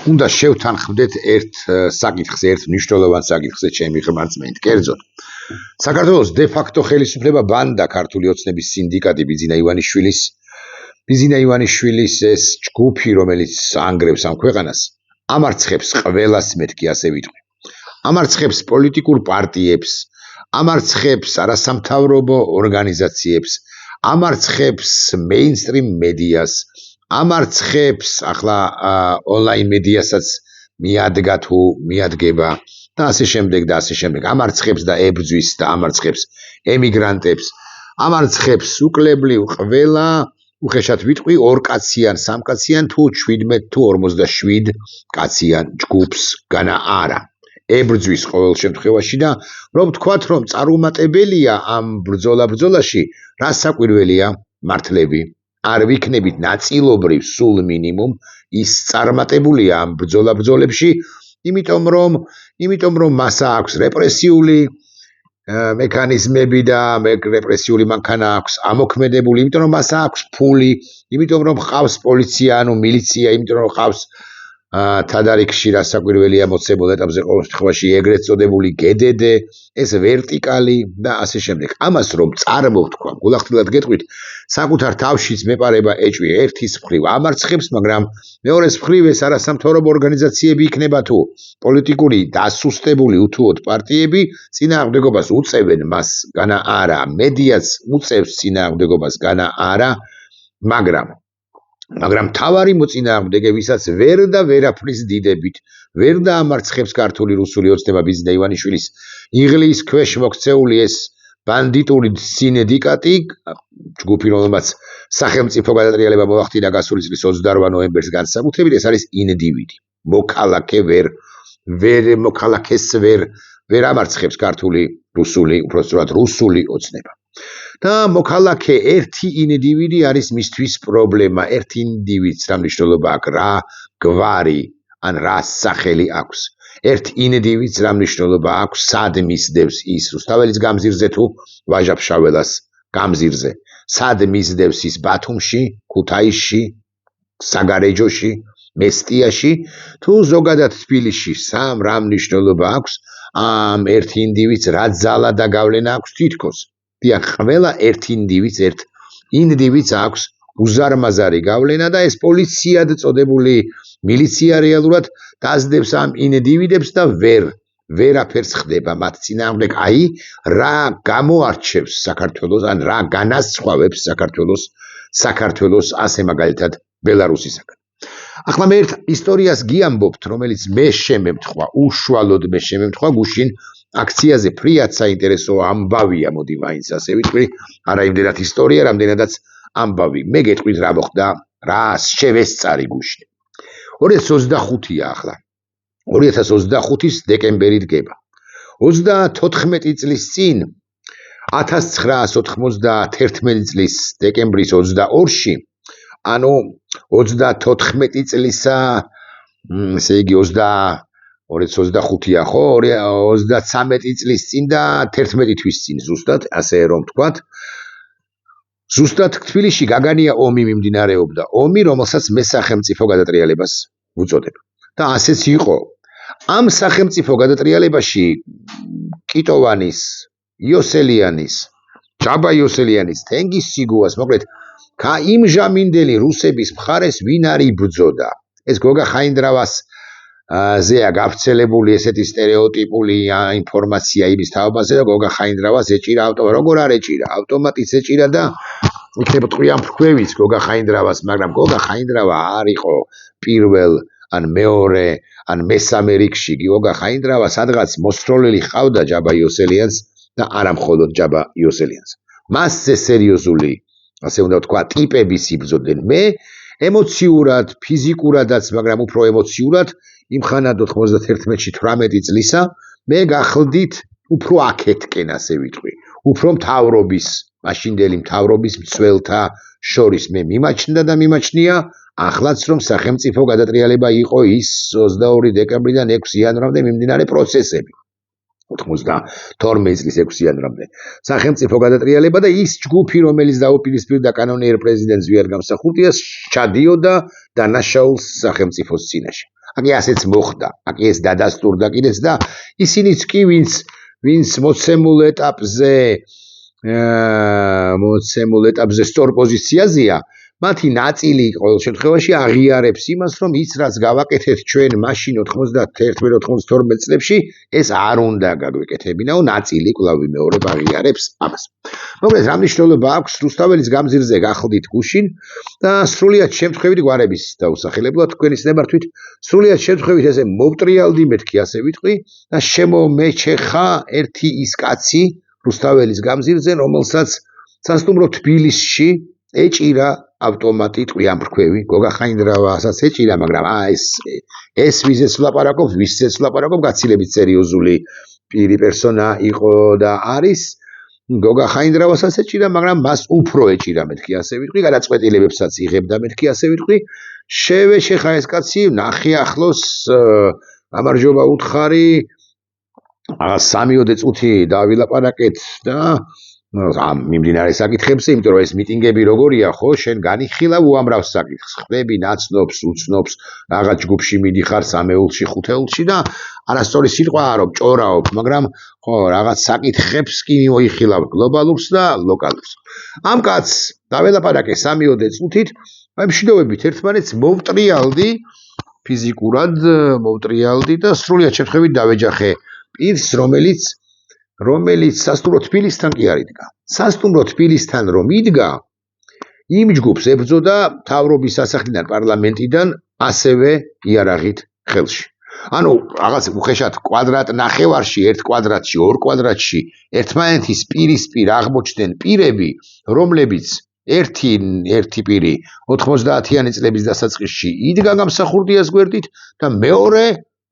უნდა შევთანხმდეთ ერთ საკითხზე, ერთ მნიშვნელოვან საკითხზე ჩემი ხმარწმენით. კერძოდ, საქართველოს დე-ფაქტო ხელისუფლება ბანდა ქართული ოცნების სინდიკატი ბიძინა ივანიშვილის ეს ჯგუფი, რომელიც ანგრევს ამ ქვეყანას, ამარცხებს ყველას, მეთქი ასე ვიტყვი. ამარცხებს პოლიტიკურ პარტიებს, ამარცხებს არასამთავრობო ორგანიზაციებს, ამარცხებს მეინსტრიმ მედიას, ამარცხებს ახლა ონლაინ მედიასაც მიადგა თუ მიადგება და ასე შემდეგ და ასე შემდეგ. ამარცხებს და ებრძვის და ამარცხებს ემიგრანტებს, ამარცხებს უკლებლივ ყველა, უხეშად ვიტყვი, 2 კაციან, 3 კაციან თუ 17 თუ 47 კაციან ჯგუფს განა არა. ებრძვის ყოველ შემთხვევაში და რომ ვთქვათ, რომ წარუმატებელია ამ ბრძოლაში, რა საკვირველია მართლები. არ ვიქნებით ნაწილობრივ სულ მინიმუმ ის წარმატებულია ამ ბრძოლებში, იმიტომ რომ მას აქვს რეპრესიული მექანიზმები და რეპრესიული მანქანა აქვს ამოქმედებული, იმიტომ რომ მას აქვს ფული, იმიტომ რომ ყავს პოლიცია, ანუ მილიცია, იმიტომ რომ ყავს თადარიგში რა საკვირველია მოცემულ ეტაპზე ყოველ შემთხვევაში ეგრეთ წოდებული გდდ, ეს ვერტიკალი და ასე შემდეგ. ამას რომ წარმოვთქვა, გულახდილად გეტყვით, საკუთარ თავშიც მეპარება ეჭვი ერთის მხრივ ამარცხებს, მაგრამ მეორეს მხრივ ეს არასამთავრობო ორგანიზაციები იქნება თუ პოლიტიკური დასუსტებული უთუოდ პარტიები წინააღმდეგობას უწევენ მას განა არა, მედიაც უწევს წინააღმდეგობას განა არა, მაგრამ თავარი მოწინააღმდეგე, ვისაც ვერ და ვერაფრის დიდებით ვერ დაამარცხებს ქართული რუსული ოცნება ბიძინა ივანიშვილის იღლიის ქვეშ მოქცეული ეს ბანდიტური სინდიკატი, ჯგუფი, რომელმაც სახელმწიფო გადატრიალება მოახდინა გასული წლის 28 ნოემბერს განსაკუთრებით, ეს არის ინდივიდი. მოქალაქეს ვერ ამარცხებს ქართული რუსული, უბრალოდ რუსული ოცნება. და მოქალაქე ერთი ინდივიდი არის მისთვის პრობლემა, ერთ ინდივიდს რა მნიშვნელობა აქვს, რა გვარი ან რა სახელი აქვს. ერთ ინდივიდს რა მნიშვნელობა აქვს, სად მისდევს ის რუსთაველის გამზირზე თუ ვაჟა-ფშაველას გამზირზე, სად მისდევს ის ბათუმში, ქუთაისში, საგარეჯოში, მესტიაში თუ ზოგადად თბილისში, რა მნიშვნელობა აქვს ამ ერთ ინდივიდს, რა ძალა და გავლენა აქვს თითქოს. დიახ, ყველა ერთ ინდივიდს აქვს უზარმაზარი გავლენა და ეს პოლიციად წოდებული მილიცია რეალურად დაძდებს ამ ინდივიდებს და ვერაფერს ხდება მათ წინააღმდეგ. აი, რა გამოარჩევს საქართველოს, ან რა განასხვავებს საქართველოს ასე მაგალითად ბელარუსისაგან. ახლა მე ერთ ისტორიას გიამბობთ, რომელიც მე შემემთხვა, უშუალოდ მე შემემთხვა გუშინ აქციაზე ფრიად საინტერესო ამბავია, მოდი მაინც ასე ვიტყვი, არა იმდენად ისტორია, რამდენადაც ამბავი. მე გეტყვით რა მოხდა, რა შევესწარი გუშინ. 2025-ია ახლა. 2025-ის დეკემბერი დგება. 34 წლის წინ 1991 წლის დეკემბრის 22-ში, ანუ 34 წლისა, ესე იგი 2025-ია ხო, 33 წლის წინ და 11 თვის წინ ზუსტად, ასე რომ ვთქვათ. ზუსტად თბილისში გაგანია ომი მიმდინარეობდა, ომი, რომელსაც მე სახელმწიფო გადატრიალებას უწოდებ. და ასეც იყო. ამ სახელმწიფო გადატრიალებაში კიტოვანის, იოსელიანის, ჯაბა იოსელიანის, თენგიზ სიგუას, მოკლედ, იმჟამინდელი რუსების მხარეს ვინ არ იბრძოდა. ეს გოგა ხაინდრავას ზეა გავრცელებული ესეთი სტერეოტიპული ინფორმაცია იმის თაობაზე და გოგა ხაინდრავას ეჭირა როგორ არ ეჭირა, ავტომატიც ეჭირა და იქნება ტყვიან ფრქვევიც გოგა ხაინდრავას, მაგრამ გოგა ხაინდრავა არ იყო პირველ ან მეორე ან მესამე რიგში. გოგა ხაინდრავა სადღაც მოსროლელი ჰყავდა ჯაბა იოსელიანს და არა მხოლოდ ჯაბა იოსელიანს. მასზე სერიოზული, ასე უნდა ვთქვა, ტიპების იბრძოდნენ. მე ემოციურად, ფიზიკურადაც, მაგრამ უფრო ემოციურად იმხანად 91-ში 18 წლისა მე გახლდით უფრო აქეთკენ, ასე ვიტყვი, უფრო მთავრობის, მაშინდელი მთავრობის მცველთა შორის მე მიმაჩნდა და მიმაჩნია ახლაც რომ სახელმწიფო გადატრიალება იყო ის 22 დეკემბრიდან 6 იანვრამდე მიმდინარე პროცესები. 92 წლის 6 იანვრამდე სახელმწიფო გადატრიალება და ის ჯგუფი, რომელიც დაუპირისპირდა კანონიერ პრეზიდენტს ვიარ გამსახურდიას, ჩადიოდა დანაშაულს სახელმწიფოს წინაშე. Აკი ასეც მოხდა, აკი ეს დადასტურდა კიდეც და ისინიც კი ვინც მოცემულ ეტაპზე სწორ პოზიციაზეა, მათი ნაწილი ყოველ შემთხვევაში აღიარებს იმას, რომ ის რაც გავაკეთეთ ჩვენ მაშინ 91-92 წლებში, ეს არ უნდა გაგვეკეთებინაო, ნაწილი კვლავ ვიმეორებ აღიარებს ამას. მოკლედ, რა მნიშვნელობა აქვს რუსთაველის გამზირზე გახლდით გუშინ და სრულიად შემთხვევით გვარების დაუსახელებლად თქვენის ნებართვით, სრულიად შემთხვევით ესე მოვტრიალდი მეთქი ასე ვიტყვი და შემომეჩეხა ერთი ის კაცი რუსთაველის გამზირზე, რომელსაც სასტუმრო თბილისში ეჭირა ავტომატი ტყვიამფრქვევი, გოგა ხაინდრავასაც ეჭირა, მაგრამ ეს ვიზეც ვლაპარაკობ, ვისცეც ვლაპარაკობ, გაცილებით სერიოზული პირი პერსონა იყო და არის. გოგა ხაინდრავასაც ეჭირა, მაგრამ მას უფრო ეჭირა მეთქი ასე ვიტყვი, გადაწყვეტილებებსაც იღებდა მეთქი ასე ვიტყვი. შევეშეხა ეს კაცი, ნახე ახლოს, გამარჯობა უთხარი, 3-4 წუთი დავილაპარაკეთ და მიმდინარე საკითხებზე, იმიტომ რომ ეს მიტინგები როგორია, ხო, შენ განიხილავ უამრავ საკითხს, ხდები ნაცნობს, უცნობს, რაღაც ჯგუფში მიდიხარ 3-ეულში, 5-ეულში და არასწორი სიტყვა რომ ჭორაობ, მაგრამ ხო, რაღაც საკითხებს კი მოიხილავ გლობალურს და ლოკალურს. ამ კაცს დაველაპარაკე 3-4 წუთით, მშვიდობებით ერთმანეთს მოვტრიალდი, ფიზიკურად მოვტრიალდი და სრულიად შემთხვევით დავეჯახე პირს, რომელიც სასტუმრო თბილისთან კი არ იდგა. სასტუმრო თბილისთან რომ იდგა, იმ ჯგუფს ებრძოდა მთავრობის სასახლიდან, პარლამენტიდან ასევე იარაღით ხელში. ანუ რაღაც უხეშად კვადრატ ნახევარში, 1 კვადრატში, 2 კვადრატში ერთმანეთის პირისპირ აღმოჩნდნენ პირები, რომლებიც ერთი პირი 90-იანი წლების დასაწყისში იდგა გამსახურდიას გვერდით და მეორე,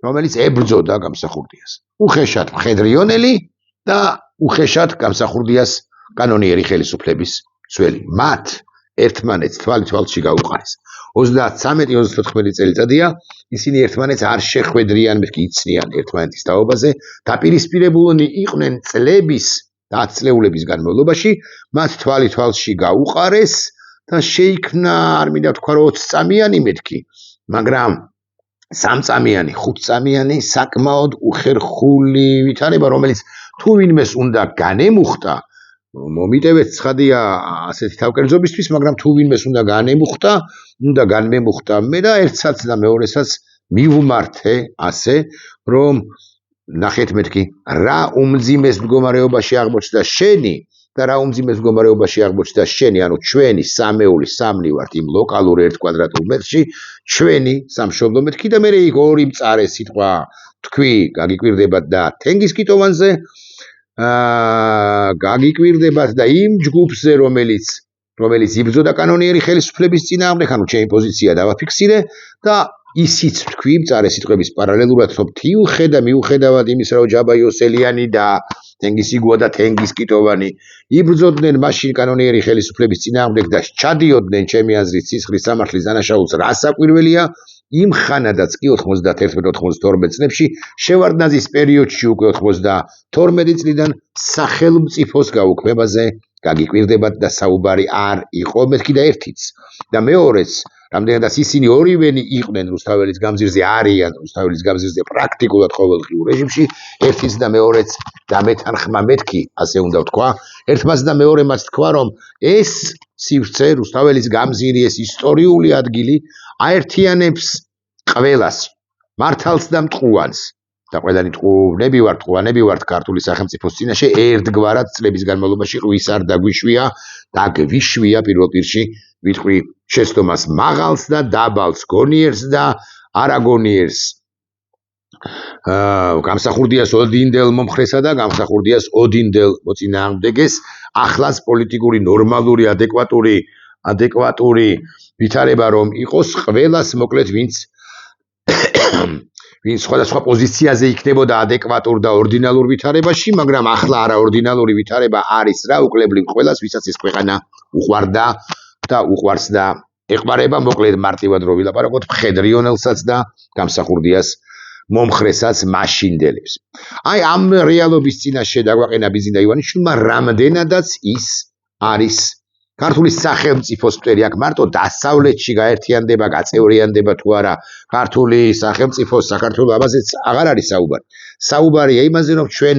რომელიც ებრძოდა გამსახურდიას. უხეშად მხედრიონელი და უხეშად გამსახურდიას კანონიერი ხელისუფლების ძველი. მათ ერთმანეთს თვალში გაუყარეს. 33-34 წელიწადია ისინი ერთმანეთს არ შეხვედრიან, მეთქი იცნიან ერთმანეთის თაობაზე, დაპირისპირებულნი იყვნენ წლების და 10 წლეულების განმავლობაში, მათ თვალში გაუყარეს და შეიქმნა, არ მინდა თქვა 20 წამიანი მეთქი, მაგრამ 3 წამიანი, 5 წამიანი საკმაოდ უხერხული ვითარება, რომელიც თუ ვინმეს უნდა განემუხტა, მომიტევეთ ცხადია ასეთი თავკერძობისთვის, მაგრამ თუ ვინმეს უნდა განმემუხტა მე და ერთსაც და მეორესაც მივმართე ასე, რომ ნახეთ მეთქი, რა უმძიმეს მდგომარეობაში აღმოჩნდა შენი და რა უმძიმეს მდგომარეობაში აღმოჩნდა შენი, ანუ ჩვენი 3-ეული 3 ვართ იმ ლოკალურ 1 კვადრატულ მეტრში, ჩვენი სამშობლო მეთქი და მე იქ ორი მწარე სიტყვა თქვი, გაგიკვირდებათ და თენგისკიტოვანზე, გაგიკვირდებათ და იმ ჯგუფზე, რომელიც იბრძოდა კანონიერი ხელისუფლების წინააღმდეგ, ანუ ჩემი პოზიცია დავაფიქსირე და ისიც თქვი მწარე სიტყვების პარალელურად, რომ მიუხედავად იმისა, რომ ჯაბა იოსელიანი და თენგისიგუა და თენგისკიტოვანი იბრძოდნენ მაშინ კანონიერი ხელისუფლების წინააღმდეგ და ჩადიოდნენ ჩემი აზრით სისხლის სამართლის დანაშაულს, რა საკვირველია, იმ ხანადაც კი 91-92 წლებში შევარდნაძის პერიოდში უკვე 92 წლიდან სახელმწიფოს გაუქმებაზე გაგიკვირდებათ და საუბარი არ იყო მეთქი და ერთიც და მეორეც, რამდენადაც ისინი ორივენი იყვნენ რუსთაველის გამზირზე, არიან რუსთაველის გამზირზე პრაქტიკულად ყოველდღიურ რეჟიმში, ერთიც და მეორეც დამეთანხმა მეთქი, ასე უნდა ვთქვა, ერთმაც და მეორემაც თქვა, რომ ეს სივრცე, რუსთაველის გამზირი, ეს ისტორიული ადგილი აერთიანებს ყველას, მართალს და მტყუანს და ყველანი ტყუანები ვართ ქართული სახელმწიფოს წინაშე, ერთგვარად წლების განმავლობაში ღვის არ დაგვიშვია პირველ პირში ვიტყვი შეცდომას მაღალს და დაბალს, გონიერს და არაგონიერს, გამსახურდიას ოდინდელ მომხრესა და გამსახურდიას ოდინდელ მოწინააღმდეგეს, ახლაც პოლიტიკური ნორმალური ადეკვატური ვითარება რომ იყოს ყველას, მოკლედ ვინც სხვადასხვა პოზიციაზე იქნებოდა ადეკვატურ და ორდინალურ ვითარებაში, მაგრამ ახლა არაორდინალური ვითარება არის რა, უკლებლივ ყველას, ვისაც ეს ქვეყანა უყვარდა და უყვარს და ეყარება, მოკლედ მარტივად რო ვილაპარაკოთ, მხედრიონელსაც და გამსახურდიას მომხრესაც მაშინდელებს. აი ამ რეალობის წინაშე დაგვაყენა ბიზინა ივანიშვილმა რამდენადაც ის არის ქართული სახელმწიფოს მტერი აქ მარტო დასავლეთში გაერთიანდება, გაწევრიანდება თუ არა ქართული სახელმწიფოს საქართველოს ამაზეც აღარ არის საუბარი. საუბარია იმაზე რომ ჩვენ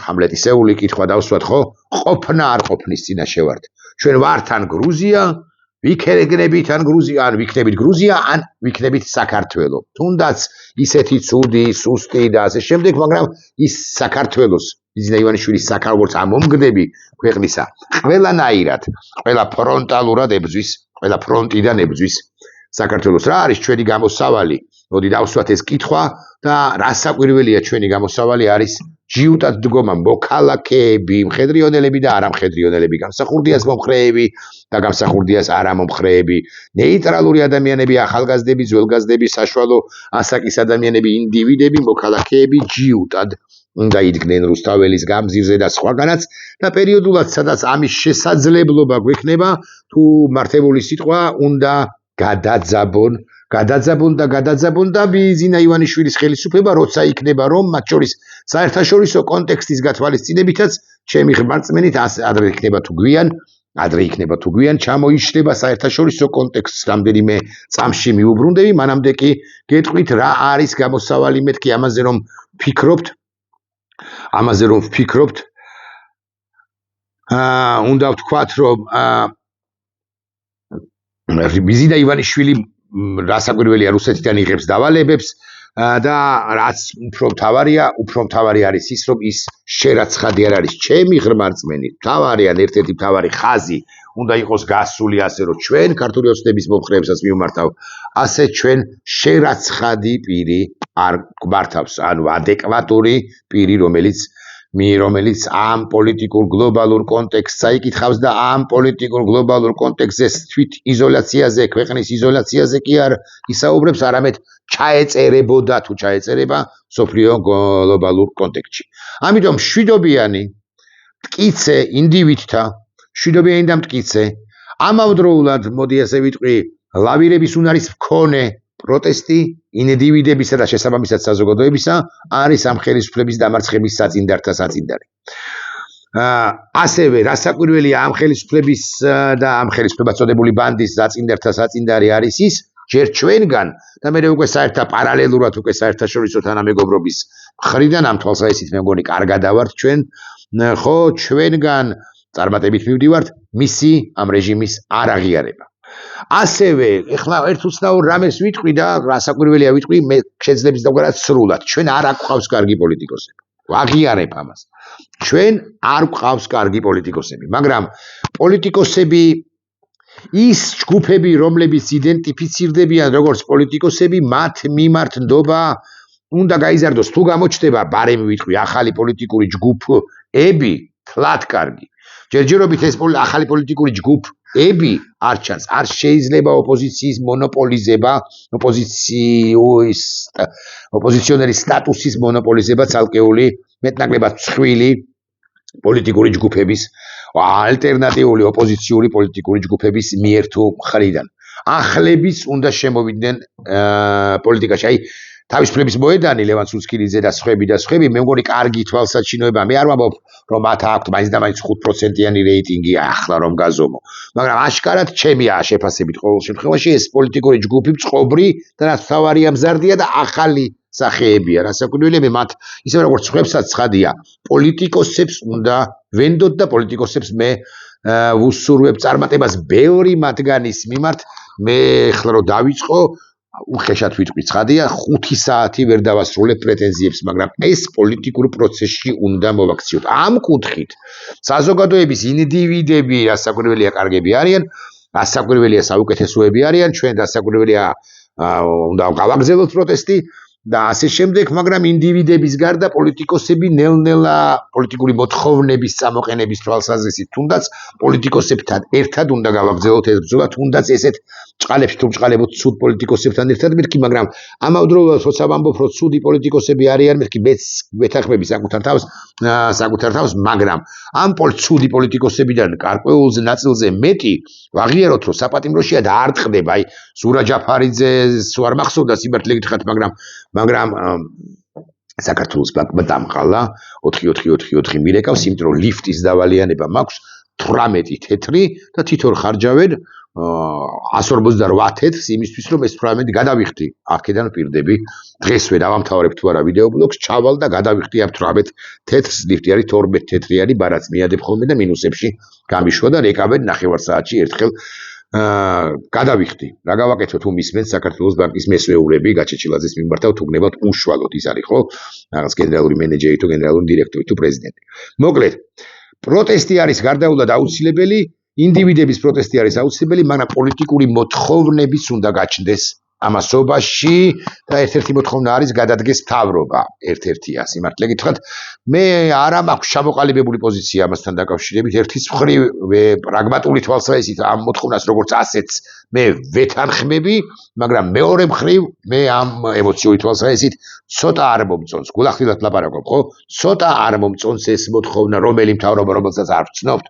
ჰამლეტისეული კითხვა დავსვათ ხო? ყოფნა არ ყოფნის წინაშე ვართ. ჩვენ ვართ ან გრუზია, ვიქნებით ან გრუზია, ან ვიქნებით გრუზია, ან ვიქნებით საქართველო. თუნდაც ისეთი ცუდი, სუსტი და ასე შემდეგ, მაგრამ ის საქართველოს ბიზინა ივანიშვილის საქართველოს ამომგდები ქვეყნისა ყველანაირად, ყველა ფრონტალურად ებძვის, ყველა ფრონტიდან ებძვის საქართველოს. რა არის ჩვენი გამოსავალი? მოდი დავსვათ ეს კითხვა და რა საკვირველია ჩვენი გამოსავალი არის ჯიუტად დგომა მოქალაქეები, მხედრიონელები და არამხედრიონელები, გამსახურდიას მომხრეები და გამსახურდიას არამომხრეები, ნეიტრალური ადამიანები, ახალგაზრდები, ძველგაზრდები, საშუალო ასაკის ადამიანები, ინდივიდები, მოქალაქეები ჯიუტად უნდა იდგნენ რუსთაველის გამზირზე და სხვაგანაც და პერიოდულად სადაც ამის შესაძლებლობა გვექნება თუ მართებული სიტყვა უნდა გადაძაბონ და ბიზინა ივანიშვილის ხელისუფლება როცა იქნება რომ მათ შორის საერთაშორისო კონტექსტის გათვალისწინებითაც ჩემი ხმარწმენით ადრე იქნება თუ გვიან ჩამოიშლება საერთაშორისო კონტექსტს რამდენიმე წამში მიუბრუნდები მანამდე კი გეტყვით რა არის გამოსავალი მეთქი ამაზე რომ ვფიქრობთ უნდა ვთქვათ რომ ბიზინა ივანიშვილი რასაკვირველია რუსეთიდან იღებს დავალებებს და რაც უფრო მთავარი არის ის რომ ის შერაცხადი არ არის ჩემი ღრმარწმენით მთავარი ან ერთ-ერთი მთავარი ხაზი უნდა იყოს გასული ასე რომ ჩვენ ქართული ოცნების მომხრეებსაც მივმართავ ასე ჩვენ შერაცხადი პირი არ გვმართავს ანუ ადეკვატური პირი რომელიც ამ პოლიტიკურ გლობალურ კონტექსტს აიკითხავს და ამ პოლიტიკურ გლობალურ კონტექსტზე თვით იზოლაციაზე, ქვეყნის იზოლაციაზე კი არ ისაუბრებს, არამედ ჩაეწერებოდა თუ ჩაეწერება სოფლიო გლობალურ კონტექსტში. ამიტომ მშვიდობიანი მტკიცე ინდივიდთა, მშვიდობიანი და მტკიცე, ამავდროულად, მოდი ასე ვიტყვი, ლავირების უნარის მქონე პროტესტი ინდივიდებისა და შესაბამისად საზოგადოებისა არის ამ ხელისუფლების დამარცხების საწინდართა საწინდარი. ასევე რასაკვირველია ამ ხელისუფლების და ამ ხელისუფლებას წოდებული ბანდის საწინდართა საწინდარი არის ის, ჯერ ჩვენგან და მე უკვე პარალელურად უკვე საერთაშორისო თანამეგობრობის მხრიდან ამ თვალსაზრისით მე მგონი კარგად ავართ ჩვენ, ხო, ჩვენგან წარმატებით მივდივართ მისი ამ რეჟიმის არაღიარება. ასევე ეხლა ერთ უცნაურ რამეს ვიტყვი და რასაკვირველია ვიტყვი მე შეძლებს დავგარად სრულად ჩვენ არ გვყავს კარგი პოლიტიკოსები ვაღიარებ ამას ჩვენ არ გვყავს კარგი პოლიტიკოსები მაგრამ პოლიტიკოსები ის ჯგუფები რომლებიც იდენტიფიცირდებიან როგორც პოლიტიკოსები მათ მიმართ ნდობა უნდა გაიზარდოს თუ გამოჩნდება ბარემ ვიტყვი ახალი პოლიტიკური ჯგუფები თლად კარგი ჯერჯერობით ეს ახალი პოლიტიკური ჯგუფები არ ჩანს არ შეიძლება ოპოზიციის მონოპოლიზება ოპოზიციონერის სტატუსის მონოპოლიზება ცალკეული მეტნაკლებად მსხვილი პოლიტიკური ჯგუფების ალტერნატიული ოპოზიციური პოლიტიკური ჯგუფების მიერ თუ მხრიდან ახლებიც უნდა შემოვიდნენ პოლიტიკაში აი თავისუფლების მოედანი ლევან სულსკილიძე და სხვები მე მგონი კარგი თვალსაჩინოება მე არ ვამბობ რომ მათ აქვთ მაინც და მაინც 5%-იანი რეიტინგი ახლა რომ გაზომო მაგრამ აშკარად ჩემია შეფასებით ყოველ შემთხვევაში ეს პოლიტიკური ჯგუფი წყობრი და რაც თავარია მზარდია და ახალი სახეებია რასაკვირველია მე მათ ისე როგორც სხვებსაც ცხადია პოლიტიკოსებს უნდა ვენდოთ და პოლიტიკოსებს მე ვუსურვებ წარმატებას ბევრი მათგანის მიმართ მე ახლა რომ დავიწყო უხეშად ვიტყვი ცხადია 5 საათი ვერ დავასრულებ პრეტენზიებს მაგრამ ეს პოლიტიკურ პროცესში უნდა მოვაქციოთ ამ კუთხით საზოგადოების ინდივიდები რასაკვირველია კარგები არიან რასაკვირველია საუკეთესოები არიან ჩვენ რასაკვირველია უნდა გავაგზავნოთ პროტესტი და ასე შემდეგ მაგრამ ინდივიდების გარდა პოლიტიკოსები ნელ-ნელა პოლიტიკური მოთხოვნების წამოყენების თვალსაზრისით თუნდაც პოლიტიკოსებთან ერთად უნდა გავაგზავნოთ ეს ბრძოლა თუნდაც ესეთ ჭყალებში თუ ჭყალებოთ ცუდ პოლიტიკოსებთან ერთად მეთქი მაგრამ ამავდროულად როცა ვამბობ რომ ცუდი პოლიტიკოსები არიან მეთქი ვეთანხმები საკუთარ თავს მაგრამ ამ ცუდი პოლიტიკოსებიდან გარკვეულ ნაწილზე მეტი ვაღიაროთ რომ საპატიმროშია და არ ტყდება აი ზურა ჯაფარიძეს არ მახსოვდა სიმართლე გითხრათ მაგრამ მაგრამ საქართველოს ბანკმა დამყალა 4-4-4-4 მირეკავს, იმიტომ რომ ლიფტის დავალიანება მაქვს 18 თეთრი და თითო ხარჯავენ 148 თეთრს იმისთვის რომ ეს 18 გადავიხდი. აქედან პირდები დღესვე დავამთავრებ თუ არა ვიდეო ბლოგს, ჩავალ და გადავიხდი ამ 18 თეთრს, ლიფტი არის 12 თეთრიანი, ბარაც მიადებ ხოლმე და მინუსებში გამიშვა და რეკავენ ნახევარსაათში ერთხელ გადავიხდი. რა გავაკეთო თუ მისმენთ საქართველოს ბანკის მესვეურები, გაჩეჩილაძეს მიმართავ თუ გნებავთ უშუალოდ ის არის ხო? რაღაც გენერალური მენეჯერი თუ გენერალური დირექტორი თუ პრეზიდენტი. მოკლედ, პროტესტი არის გარდაულად აუცილებელი, ინდივიდების პროტესტი არის აუცილებელი, მაგრამ პოლიტიკური მოთხოვნებიც უნდა გაჩნდეს ამასობაში და ერთ-ერთი მოთხოვნა არის გადადგეს მთავრობა. ერთ-ერთია სიმართლე გითხრათ, მე არა მაქვს ჩამოყალიბებული პოზიცია ამასთან დაკავშირებით. ერთის მხრივ პრაგმატული თვალსაზრისით ამ მოთხოვნას როგორც ასეც მე ვეთანხმები, მაგრამ მეორე მხრივ მე ამ ემოციური თვალსაზრისით ცოტა არ მომწონს. გულახდილად ლაპარაკობ, ხო? ცოტა არ მომწონს ეს მოთხოვნა, რომელი მთავრობა რომელსაც არ ვცნობთ.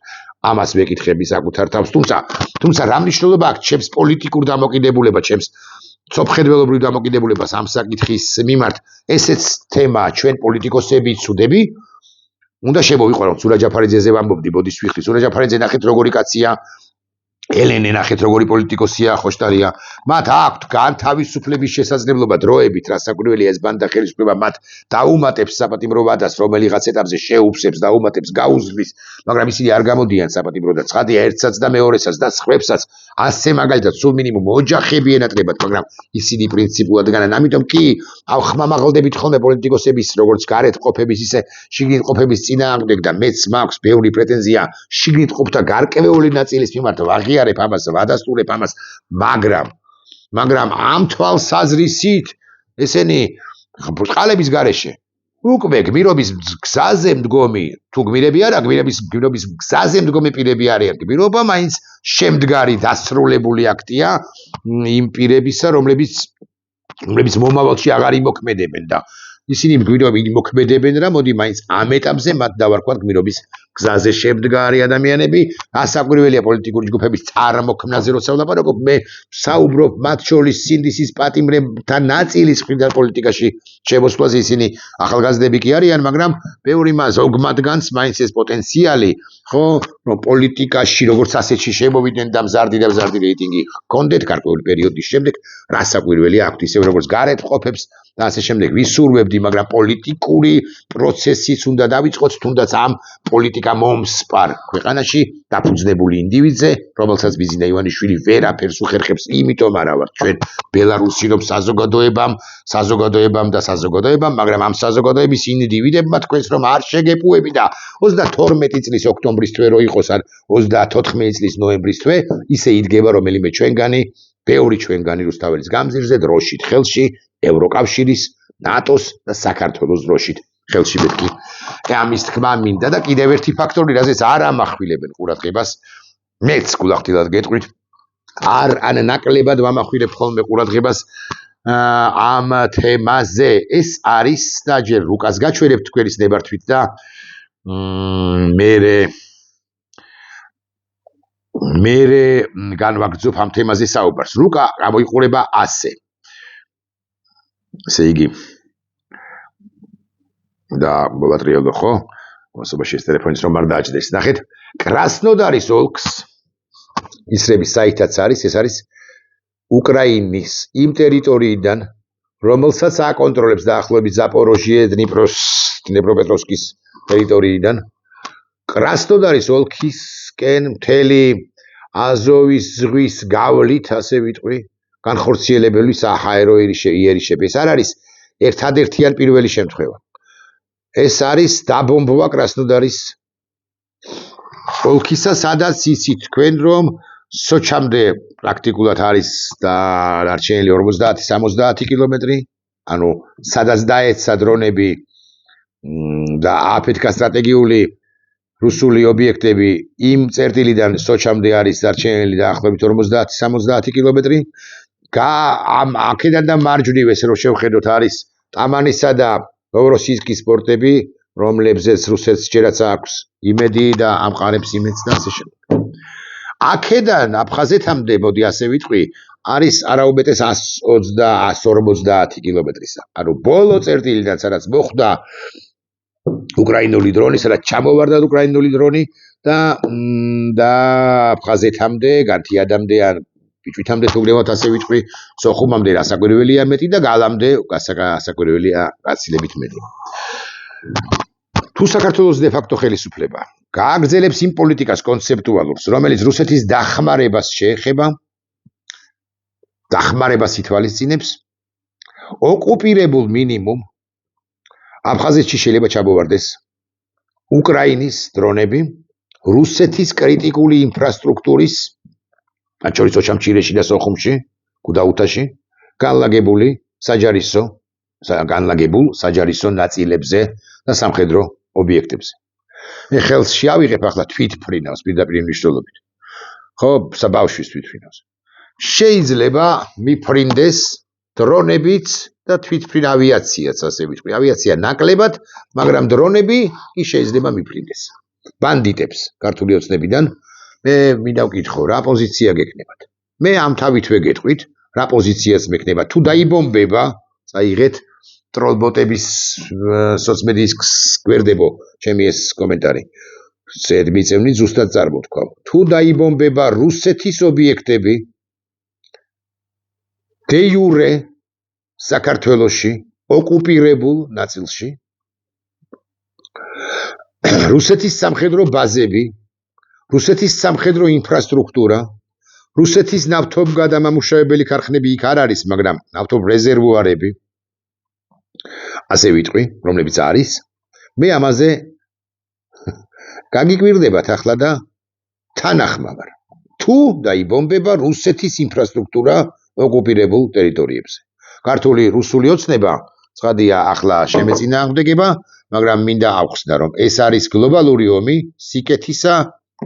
ამას ვეკითხები საკუთარ თავს, თუმცა რა მნიშვნელობა აქვს ჩემს პოლიტიკურ დამოკიდებულება, ჩემს სოფხედველობრივ დამოკიდებულებას ამ საკითხის მიმართ, ესეც თემაა, ჩვენ პოლიტიკოსები ცუდები, უნდა შემოვიყვანოთ. სურა ჯაფარიძეზე ვამბობდი, ბოდიშ ვიხდი, სურა ჯაფარიძე ნახეთ როგორი კაცია, ელენე ნახეთ როგორი პოლიტიკოსია, ხოშტარია, მათ აქვთ განთავისუფლების შესაძლებლობა დროებით, რასაკვირველია ეს ბანდა ხელისუფლება მათ დაუმატებს საპატიმრო ვადას, რომელიღაც ეტაპზე შეუფსებს, დაუმატებს, გაუზრდის, მაგრამ ისინი არ გამოდიან საპატიმრო და ცხადია ერთსაც და მეორესაც და სხვებსაც, ასე მაგალითად სულ მინიმუმ ოჯახები ენატრებათ, მაგრამ ისინი პრინციპულად განან. ამიტომ კი ხმამაღლდებით ხოლმე პოლიტიკოსების, როგორც გარეთ ყოფების, ისე შიგნით ყოფების წინააღმდეგ და მეც მაქვს ბევრი პრეტენზია შიგნით ყოფთა გარკვეული ნაწილის მიმართ ვაღიარებ ამას, ვადასტურებ ამას, მაგრამ ამ თვალსაზრისით ესენი ბრწყალების გარეშე უკვე გმირობის გზაზე მდგომი, თუ გმირები არა, გმირობის გზაზე მდგომი პირები არიან. გმირობა მაინც შემდგარი დასრულებული აქტია იმ პირებისა, რომლებიც მომავალში აღარ იმოქმედებენ და ისინი იმოქმედებენ რა, მოდი მაინც ამ ეტაპზე მათ დავარქვათ გმირობის გზაზე შემდგარი ადამიანები. ასაკვირველია პოლიტიკური ჯგუფების წარმოქმნაზე როცა ვლაპარაკობ, მე საუბრობ მათ შორის სინდისის პატიმრებთან ნაწილის მხრიდან პოლიტიკაში შემოსვლაზე. ისინი ახალგაზრდები კი არიან, მაგრამ ბევრი ზოგ მათგანს მაინც ეს პოტენციალი, ხო, რომ პოლიტიკაში როგორც ასეთში შემოვიდნენ და მზარდი რეიტინგი ჰქონდეთ გარკვეული პერიოდის შემდეგ, რასაკვირველია აქვთ ისევ როგორც გარეთ ყოფებს და ასე შემდეგ ვისურვებდი, მაგრამ პოლიტიკური პროცესიც უნდა დავიწყოთ, თუნდაც ამ პოლიტიკა მომსპარ ქვეყანაში დაფუძნებული ინდივიდზე, რომელსაც ბიზინა ივანიშვილი ვერაფერს უხერხებს, იმიტომ არა ვართ ჩვენ ბელარუსინობ საზოგადოებამ, მაგრამ ამ საზოგადოების ინდივიდებმა თქვენს რომ არ შეგეპუები და 32 წლის ოქტომბრის თვე რო იყოს ან 34 წლის ნოემბრის თვე, ისე იდგება რომელიმე ჩვენგანი, ბევრი ჩვენგანი რუსთაველის გამზირზე დროშით ხელში, ევროკავშირის, ნატოს და საქართველოს დროშით ხელში მეთქი. ამის თქმა მინდა და კიდევ ერთი ფაქტორი, რაზეც არ ამახვილებენ ყურადღებას, მეც გულახდილად გეტყვით, ან ნაკლებად ვამახვილებ ხოლმე ყურადღებას ამ თემაზე. ეს არის და ჯერ რუკას გაჩვენებ თქვენის ნებართვით და მე განვაგრძობ ამ თემაზე საუბარს. რუკა გამოიყურება ასე. ესე იგი და ბოლატრიელო ხო? მოსობაში ეს ტელეფონის რომ არ დააჭდეს. ნახეთ, კრასნოდარის ოლქს ისრების საიტაც არის, ეს არის უკრაინის იმ ტერიტორიიდან, რომელსაც აკონტროლებს დაახლოებით ზაპოროჟიე, დნეპროპეტროვსკის ტერიტორიიდან, კრასნოდარის ოლქისკენ მთელი აზოვის ზღვის გავლით, ასე ვიტყვი, განხორციელებელი საჰაერო იერიშები. ეს არ არის ერთადერთი ან პირველი შემთხვევა. ეს არის დაბომბვა კრასნოდარის ოლქისა, სადაც იცით თქვენ რომ სოჩამდე პრაქტიკულად არის დარჩენილი 50-70 კილომეტრი, ანუ სადაც დაეცა დრონები და აფეთქა სტრატეგიული რუსული ობიექტები, იმ წერტილიდან სოჩამდე არის დარჩენილი დაახლოებით 50-70 კილომეტრი. აქედან და მარჯვნივ ესე რომ შევხედოთ არის ტამანისა და ნოვოროსიისკის პორტები, რომლებზეც რუსეთს ჯერაც აქვს იმედი და ამყარებს იმედს და ასე შემდეგ. აქედან აფხაზეთამდე, მოდი ასე ვიტყვი, არის არაუბეთეს 150 კილომეტრისა. ანუ ბოლო წერტილიდან სადაც მოხდა უკრაინული დრონი, სადაც ჩამოვარდა უკრაინული დრონი და აფხაზეთამდე, განთიადამდე ან ბიჭვითამდე თუ გნებავთ ასე ვიტყვი, სოხუმამდე რასაკვირველია მეტი და გალამდე გასაკვირველია გაცილებით მეტი. თუ საქართველოს დე-ფაქტო ხელისუფლება გააგრძელებს იმ პოლიტიკას კონცეპტუალურს, რომელიც რუსეთის დახმარებას შეეხება, დახმარებას ითვალისწინებს, ოკუპირებულ მინიმუმ აფხაზეთში შეიძლება ჩამოვარდეს უკრაინის დრონები, რუსეთის კრიტიკული ინფრასტრუქტურის, მათ შორის ოჩამჩირეში და სოხუმში, გუდაუთაში, განლაგებულ საჯარისო ნაწილებზე და სამხედრო ობიექტებზე. მე ხელს შეავიღებ ახლა თვითმფრინავს პირდაპირ მნიშვნელობით. ხო, საბავშვის თვითმფრინავს. შეიძლება მიფრინდეს დრონებიც და თვითმფრინ ავიაციაც, ასე ვიტყვი. ავიაცია ნაკლებად, მაგრამ დრონები კი შეიძლება მიფრინდეს. ბანდიტებს ქართული ოცნებიდან მე მინდა ვკითხო, რა პოზიცია გექნებათ? მე ამ თავითვე გეტყვით, რა პოზიციაც მექნება. თუ დაიბომბება, წაიღეთ ტროლბოტების სოციმედიის გვერდებო, ჩემი ეს კომენტარი. მიწევნით ზუსტად წარმოთქვამ. თუ დაიბომბება რუსეთის ობიექტები დე იურე საქართველოში, ოკუპირებულ ნაწილში, რუსეთის სამხედრო ბაზები, რუსეთის სამხედრო ინფრასტრუქტურა, რუსეთის ნავთობგადამამუშავებელი ქარხნები იქ არ არის, მაგრამ ნავთობრეზერვუარები, ასე ვიტყვი, რომლებიც არის, მე ამაზე გაგიკვირდებათ ახლა და თანახმა ვარ. თუ დაიბომბება რუსეთის ინფრასტრუქტურა ოკუპირებულ ტერიტორიებზე. ქართული რუსული ოცნება ცხადია ახლა შემეწინააღმდეგება, მაგრამ მინდა ავხსნა, რომ ეს არის გლობალური ომი სიკეთისა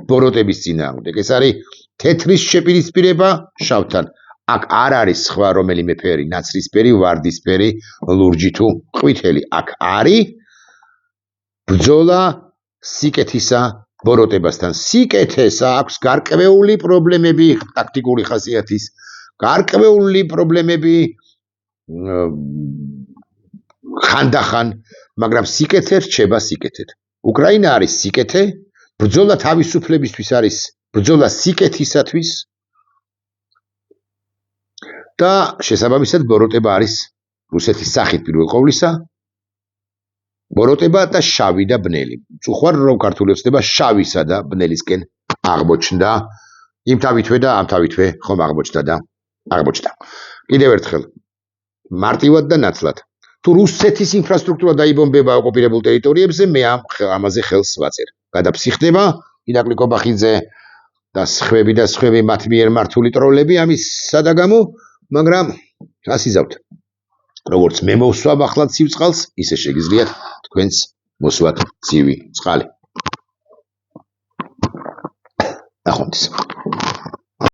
ბოროტების წინააღმდეგ. ეს არის თეთრის შეპირისპირება შავთან. აქ არ არის სხვა რომელიმე ფერი, ნაცრისფერი, ვარდისფერი, ლურჯი თუ ყვითელი. აქ არის ბრძოლა სიკეთისა ბოროტებასთან. სიკეთეს აქვს გარკვეული პრობლემები ტაქტიკური ხასიათის, გარკვეული პრობლემები ხანდახან, მაგრამ სიკეთე რჩება სიკეთედ. უკრაინა არის სიკეთე, ბრძოლა თავისუფლებისთვის არის ბრძოლა სიკეთისათვის და შესაბამისად ბოროტება არის რუსეთის სახით პირველ ყოვლისა, ბოროტება და შავი და ბნელი. წუხვარ რომ ქართული ოცნება შავისა და ბნელისკენ აღმოჩნდა, იმ თავითვე და ამ თავითვე ხომ აღმოჩნდა და აღმოჩნდა. კიდევ ერთხელ, მარტივად და ნათლად. თუ რუსეთის ინფრასტრუქტურა დაიბომბება ოკუპირებულ ტერიტორიებზე, მე ამაზე ხელს ვაწერ. გადაფსიხდება ირაკლი კობახიძე და სხვები მათ მიერ მართული ტროლები ამის სადაგამო, მაგრამ ასიზავთ. როგორც მე მოვსვამ ახლა ცივ წყალს, ისე შეგიძლიათ თქვენც მოსვათ ცივი წყალი. ნახვამდის.